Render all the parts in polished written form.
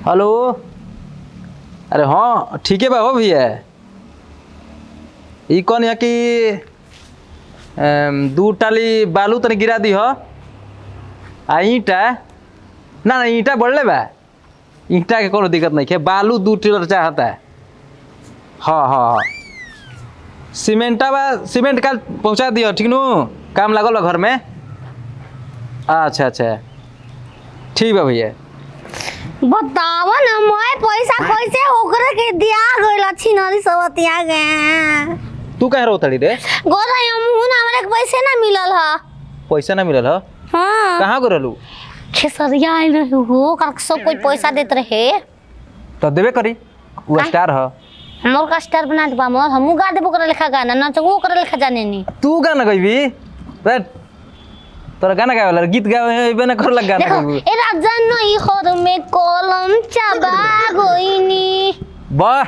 Hello. अरे हाँ ठीक है बा हो भैया। ई कौन है कि दू टाली बालू तने गिरा दी हो आ ईंटा ना ना ईंटा बढ़ले बा। ईंटा के कोनो दिक्कत नहीं है, बालू 2 टेलर चाहता है। हाँ हाँ हाँ सीमेंटा बा, सीमेंट कल पहुँचा दियो ठीक नु, काम लागल बा घर में। अच्छा अच्छा ठीक बा भैया। बतावा ना मैं पैसा कैसे ओकरे के दिया गइल छी नदी सवतिया गे। तू कह रहो तड़ी रे? गोरा हमहू ना हमरे के पैसे ना मिलल ह। पैसा ना मिलल ह? हां कहाँ गो रहलू? खेसरिया आइल रहे हो का सब कोई पैसा देत रहे तो देबे करी, वो स्टार ह। हमर का स्टार बना दबा मोर हमहू गा देबो करे लिखा गाना नचबो करे लिखा जाने नी। तू गाना गइबी? बैठ तोरा गाना गावे वाला गीत गावे ना कर लग गाना गाबू। ए राजा नई होर में कलम चबा गोइनी। वाह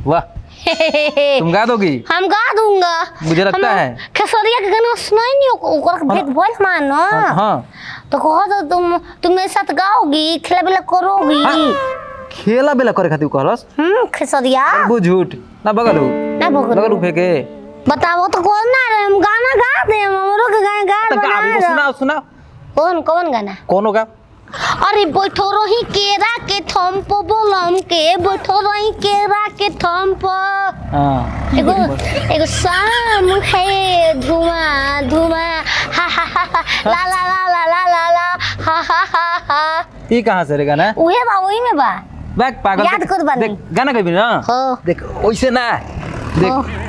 वाह तुम गा दोगी? हम गा दूंगा। मुझे लगता है खेसरिया के गाना सुनाई नहीं ओकर भेद बोल मानो। हां तो कहो तो तुम मेरे साथ गाओगी खेला बेला करोगी? खेला बेला करे खातिर कहलस? खेसरिया वो झूठ ना बगलू ना बगलू फेंके। बताओ तो कौन ना रहे हम गाना गा दे हमरो के गाना गा बना। सुनाओ सुनाओ। कौन कौन गाना? कौन होगा? अरे बैठो रही केरा के थम पे बोलम के बैठो रही केरा के थम पे। हां एगो एगो शाम है धुआं धुआं हा हा हा ला ला ला ला ला ला हा हा हा हा। ई कहां से रे गाना? ओहे बा ओही में बा। बैक पागल याद कर बानी। देख गाना गइबी ना? हां देख ओइसे ना देख।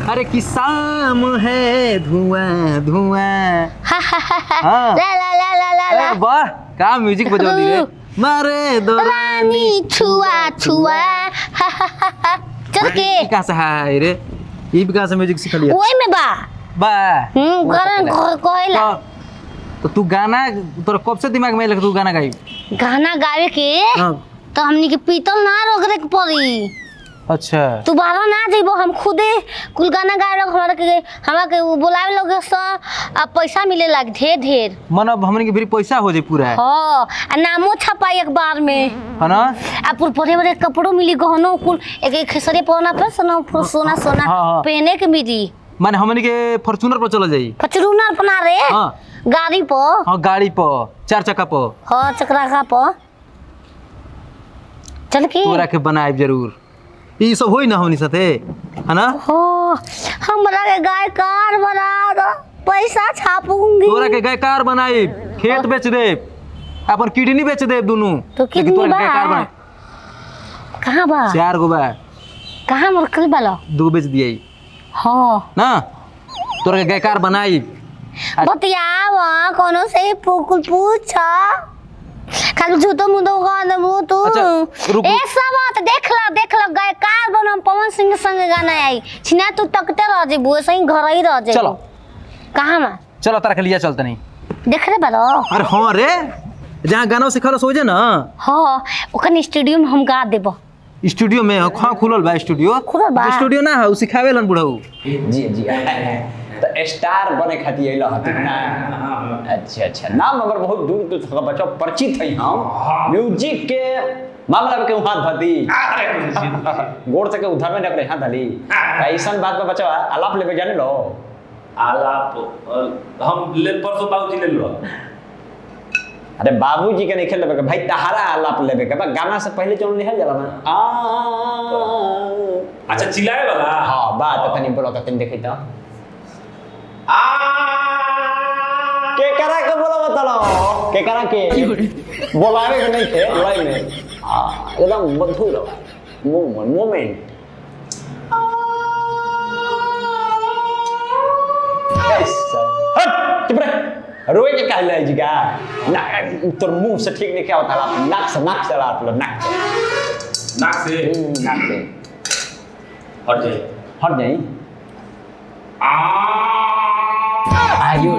अरे कि शाम है धुआं धुआं हा हा हा ला ला ला ला ला ला। वाह का म्यूजिक बजा दी रे। मारे दो रानी छुआ छुआ हा हा हा। चल के कहां से है रे? ई भी कहां से म्यूजिक सीख लिया? ओही में बा बा गरन कोइला। तो तू गाना तोरा कब से दिमाग में लग तू गाना गाई? गाना गावे के तो हमनी के पीतल ना रोकरे के पड़ी। अच्छा तू बाहर ना जइबो हम खुदे कुल गाना गाए लोग हमरा के बुलावे लोग स आ पैसा मिले लाग ढेर ढेर। मन अब हमनी के भी पैसा हो जाए पूरा। हां आ नामो छपाई एक बार में है ना? आ पूरे बड़े बड़े कपड़ों मिली गहनो कुल एक खेसरे पहना पे सोना सोना सोना पहने के मिली। माने हमनी के फॉर्च्यूनर पर चला जाई? फॉर्च्यूनर बना रे। हां गाड़ी पर। हां गाड़ी पर 4 चक्का पर। हां चक्रा का पर चल के तोरा के बनाए जरूर। ई सब होई ना हमनी साथे है ना? हो हमरा के गाय कार बना दो पैसा छापूंगी। तोरा के गायकार बनाई खेत बेच दे अपन किडनी बेच दे दोनों। तो किडनी तोरा बा गायकार बना कहां बा? 4 गो बा। कहां मरकल बालो? 2 बेच दिए। हां ना तोरा के गायकार बनाई। बतियावा कोनो से पूछ खाली जूतो मुंडो गा देबो तू। ए सब बात देख ल गायकार बनम पवन सिंह संग गाना आई छिना तू तकते रह जेबो सही घर ही रह जेबो। चलो कहां में? चलो तारा के लिया चलते नहीं देख रे बालो। अरे हां रे जहां गाना सिखल सो जे ना। हां ओकन स्टूडियो में हम गा देबो। स्टूडियो में हां खुलल बा स्टूडियो। खुलल बा स्टूडियो ना है उ सिखावेलन बुढ़ऊ। जी जी तो स्टार बने खातिर अइला हत ना। अच्छा अच्छा नाम हमर बहुत दूर तक बच्चा परिचित है। हम म्यूजिक के मामला में के हाथ धती गोड़ से के उधर में नकरे हाथ धली ऐसन बात में बच्चा आलाप लेबे जाने लो। आलाप हम ले परसों बाबूजी ले लो। अरे बाबूजी के नहीं खेल लेबे के भाई तहारा आलाप लेबे के बा गाना से पहले जोन लिहल जाला ना। अच्छा चिल्लाए वाला? हां बात तनी बोलो त तनी देखै त के करा के बोला बतालो के करा के बोलावे के नहीं थे लय में एकदम मधुर मोमेंट। हट चुप रह रोए के काहे लाई जीगा ना तोर मुंह से ठीक नहीं क्या होता नाक से लात लो नाक से हट जाई आयो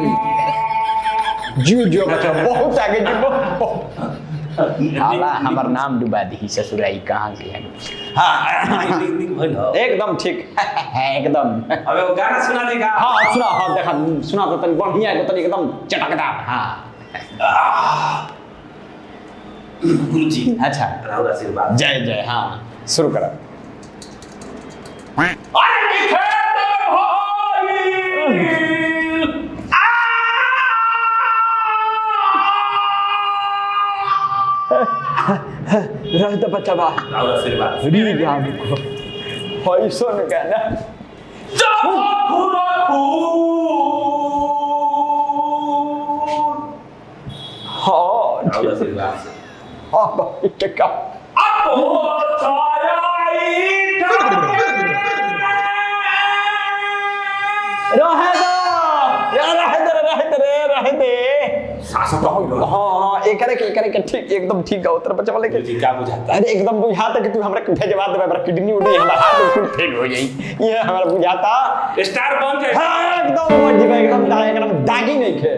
जो बच्चा बहुत आगे जो आला हमार नाम डुबा दी ससुराई कहां के है। हां एकदम ठीक एकदम। अबे वो गाना सुना देगा? हां सुना हां देखा सुना तो तनी बढ़िया है तनी एकदम चटकदार। हां गुरुजी अच्छा राहुल आशीर्वाद जय जय हाँ शुरू करो अरे खेत रह तो बच्चा बा राहुल आशीर्वाद री राम को होई सुन के ना हाँ राहुल आशीर्वाद हाँ भाई क्या रहे दे हाँ एकरे के ठीक एकदम ठीक है उतर बच्चा वाले के जी क्या बुझाता है अरे एकदम बुझाता कि तू हमरा भेजवा देबे हमरा किडनी उडी हमरा हाथ में खून फेल हो जाई ये हमरा बुझाता स्टार बन जाए हाँ एकदम मर्जी भाई एकदम दागी नहीं खे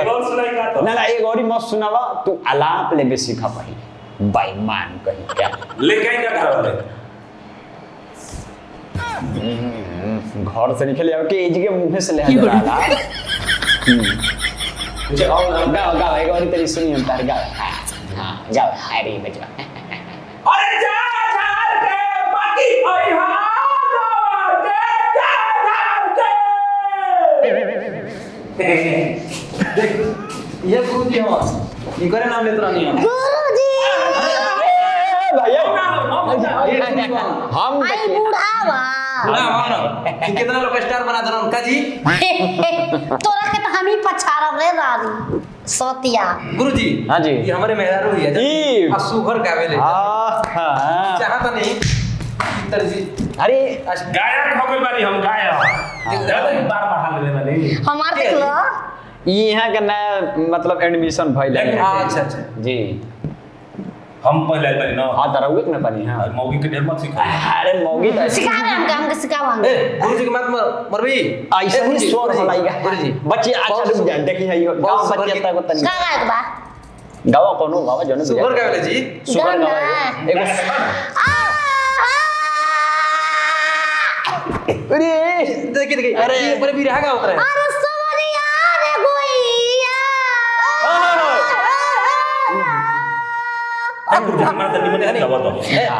एक और सुनाई का तो ना एक और मत सुनावा तू आलाप ले बेसी खा पही बेईमान कहीं क्या लेके आई क्या करवा दे घर से निकल आओ के एज के मुंह से ले आ रहा मुझे और गाओ गाओ एक और तेरी सुनी हम तार गाओ हां गाओ अरे बजा अरे जा झाड़ के बाकी आई हां ये गुरुजी हो इनकरे नाम लेत रहनी हम गुरुजी भैया हम आई बुढ़ावा कितना लोग स्टार बना दे उनका जी तोरा के तो हम ही पछाड़ब रे रानी सतिया गुरुजी हाँ जी ये हमारे मेहरारू ही है जी आ सुगर गावेले हाँ चाहता नहीं इतर जी अरे गायक हो गए बानी हम गायक ज्यादा बार बार ले बानी हमार देख लो यहाँ के नया मतलब एडमिशन भइल है अच्छा अच्छा जी हम पहले बानी ना हाँ तारा हुए ना पानी हाँ मौगी के ढेर मत सिखा अरे मौगी तो सिखावे हमके सिखावांगे ए गुरुजी के बात मरबी ऐसा ही स्वर होला गुरुजी बच्चे अच्छा रुक जाए देखी है यो गांव बच्चे तक को तनी का गायक बा गावा कोनो गावा जने सुगर गावेले जी सुगर गाना। गावा एगो अरे देखिए अरे ये पर भी रहा उतरा है अरे सवरिया रे गोइया अब गुरुजी हमारा तो निमन है गावा तो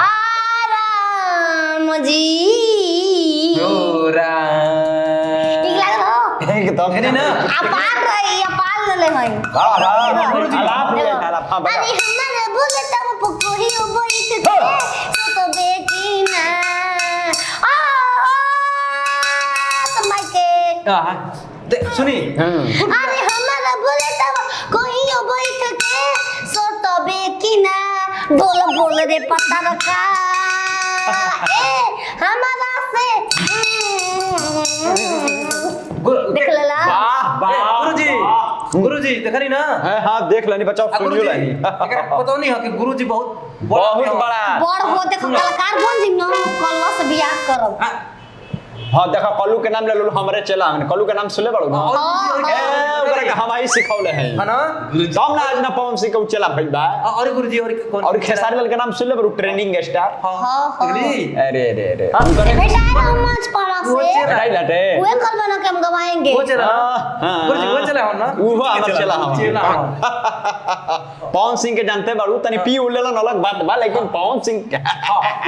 आराम जी जोरा ठीक लागल हो एकदम है ना अपार रही अपार ले हई आलाप ले आलाप हां बता अरे हमरे बोले तब पुकोही बैठ के तो बेटी ना आ समय के हां सुनी अरे हमारा बोले तब कोई बैठ के सो तो बेटी ना बोल बोल रे पता रखा ए हमारा से देख लेला वाह वाह गुरुजी देखनी ना हां देख लेनी बच्चा सुनियो लेनी एकरा पता नहीं है कि गुरुजी बहुत बहुत बड़ा बड़ हो देखो कलाकार बन जिम न कलवा से बियाह करब हां देखा कल्लू के नाम ले लो हमरे चला हमने कल्लू के नाम सुनले बड़ो ना ओकरा के हम आई सिखौले हैं है ना हम ना आज ना पवन सिंह के चला भइल बा और गुरुजी और कौन और खेसारी लाल के नाम सुनले बड़ो ट्रेंडिंग स्टार हां अगली अरे अरे अरे बेटा हम मंच पारा से हटाई लाटे वे कलवा न के हम गवाएंगे वो चला हां गुरुजी वो चला हो ना वो हमर चला हम पवन सिंह के जानते बाड़ू तनी पी उलेला अलग बात बा लेकिन पवन सिंह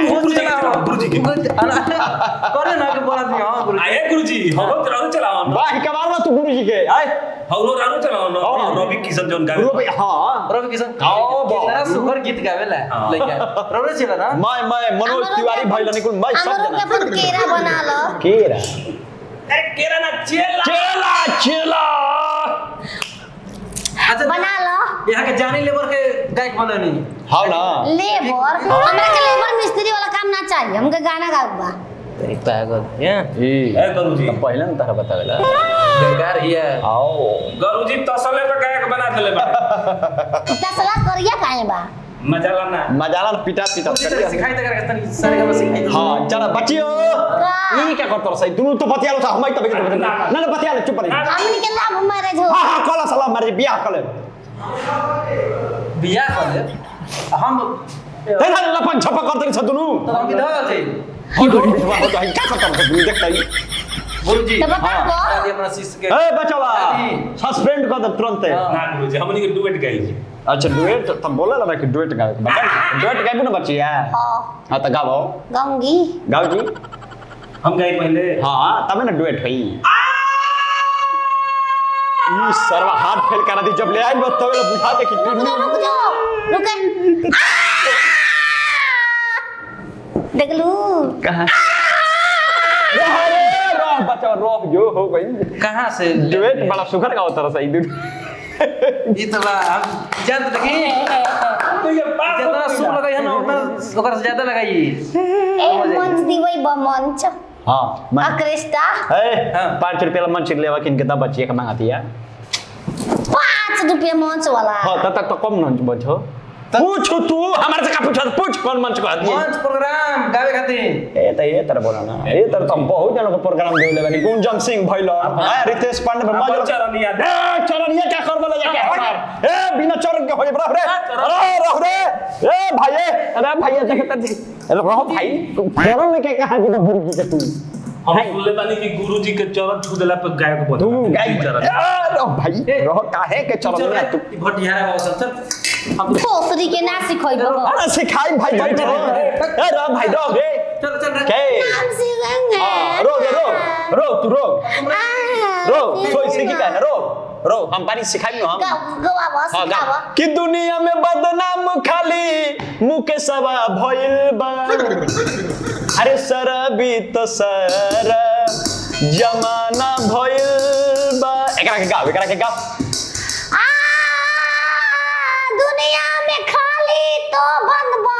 वो चला गुरुजी के करे ना के बोला दी हां गुरुजी आए गुरुजी हम राहुल चलाओ ना वाह कमाल बा तू गुरुजी के आए हम लोग राहुल चलाओ ना रवि किशन जोन गावे रुपए हां रवि किशन आओ कितना सुगर गीत गावेला लइका रवि चला ना मैं मनोज तिवारी भाई निकुल मैं सब हमरो के अपन केरा बना लो केरा अरे केरा ना चेला चला चला अच्छा बना लो यहाँ के जानी लेबर के गायक बननी हां ना लेबर हमरा के लेबर मिस्त्री वाला काम ना चाहिए हमके गाना गाओ बा तेरी पागल ये ए गुरुजी पहले न तारा बतावेला बेकार ही है आओ गुरुजी तसले पे गायक बना देले बा तसला करिया काहे बा मजाला ना मजाला पिटा पिटा तेरे सिखाई तक रखता सारे का सिखाई हां चला बच्चियो ई क्या करत रही तू तो बतिया था हम तब ना बतिया चुप रही हमनी के लाभ मैरिज हो हां कला सलाम मारे बियाह कर ले बियाह कर ले हम हे ना लपन छपा करते छ दुनु तो हम किधर थे क्या करता है देखता ही गुरुजी तो बता दो। दादी अपना शिष्य के ए बचवा सस्पेंड कर दे तुरंत। ना गुरुजी हमनी के डुएट गाइल। अच्छा डुएट तुम बोला ना कि डुएट गाओ बता डुएट गाइबो ना बचिया। हाँ हां त गाओ गाऊंगी। गाओ जी। हम गाई पहले। हां तब ना डुएट होई। ई सरवा हाथ फेल करा दी जब ले आई बस तब बुझा दे कि रुक जाओ रुके। देख लू कहां रोह बचवा रोह जो हो गई। कहां से डुएट बड़ा सुखर गाओ तरह से ई ई तो बा हम जानत लगी जितना सुख लगाई है ना उतना ओकर से ज्यादा लगाई। एक मंच दीवई ब मंच हां मैं अक्रेस्टा ए 5 रुपया मंच लेवा किन के तब बचिए का मांगती है 5 रुपया मंच वाला। हां तब तक कम मंच बचो पूछ तू हमारे से का पूछ कौन मंच को आती है मंच प्रोग्राम गावे खातिर ये तर बोला ना ये तर तुम बहुत जनों को प्रोग्राम देले बानी गुंजन सिंह भइलो रितेश पांडे मजर चरनिया चरनिया क्या कर बोला जाके हमार ए बिना चरण के होई रह रे अरे रह रे ए भाई अरे भाई देख तर रहो भाई चरण लेके कहां जी गुरुजी के तू हम बोले बानी कि गुरुजी के चरण छू देला पे गाय को बोला। तू गाय चरण। अरे भाई रहो काहे के चरण में तू भटियारा बाबू चल पोसरी के ना सिखोई बो। अरे सिखाई भाई बैठ रे ए रो भाई रो रे चल चल के हम सिखेंगे। रो तू रो सोई सीखी का रो हम पानी सिखाई नो हम गवा बस हाँ, गवा। कि दुनिया में बदनाम खाली मुके सवा भइल बा अरे सरबी तो सर जमाना भइल बा एकरा के गाओ दुनिया में खाली तो बदबा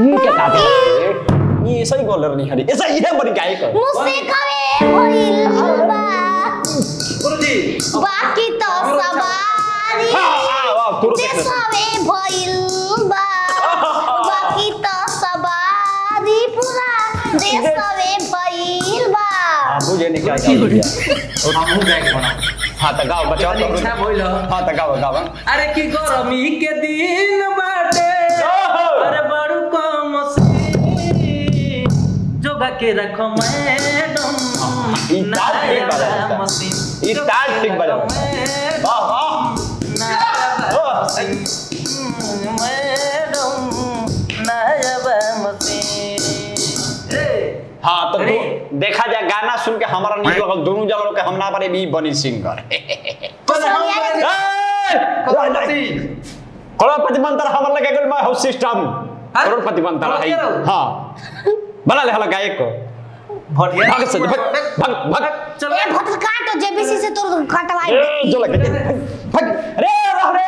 ये क्या गाते हैं ये सही बोल रही हरी ऐसा ये बड़ी गायक है मुझसे कवे भइल बा गुरुजी बाकी तो सवारी वाह तू देख देशवे भइल बा बाकी तो सवारी पूरा देशवे भइल बा। मुझे नहीं क्या गाओ हमहू गायक बना हां त गाओ बचाओ तो इच्छा भइल हां त गाओ अरे की गरमी के दिन बाटे अरे बड़ू को मसीन जोगा के रखो मैडम ई ताल ठीक बजा मसीन ई ताल ठीक बजा वाह वाह मैडम नायबा मसीन हां तो देखा जाए गाना सुन के हमारा नहीं लगल दोनों जगह के हम ना पारे भी बनी सिंगर करोड़पति मंत्र हमर लगे गेल माय हाउस सिस्टम करोड़पति मंत्र है हां बना ले हला गायक को भटिया भाग से भाग ए भट काट जेबीसी से तो कटवाई जो लगे भाग अरे रह रे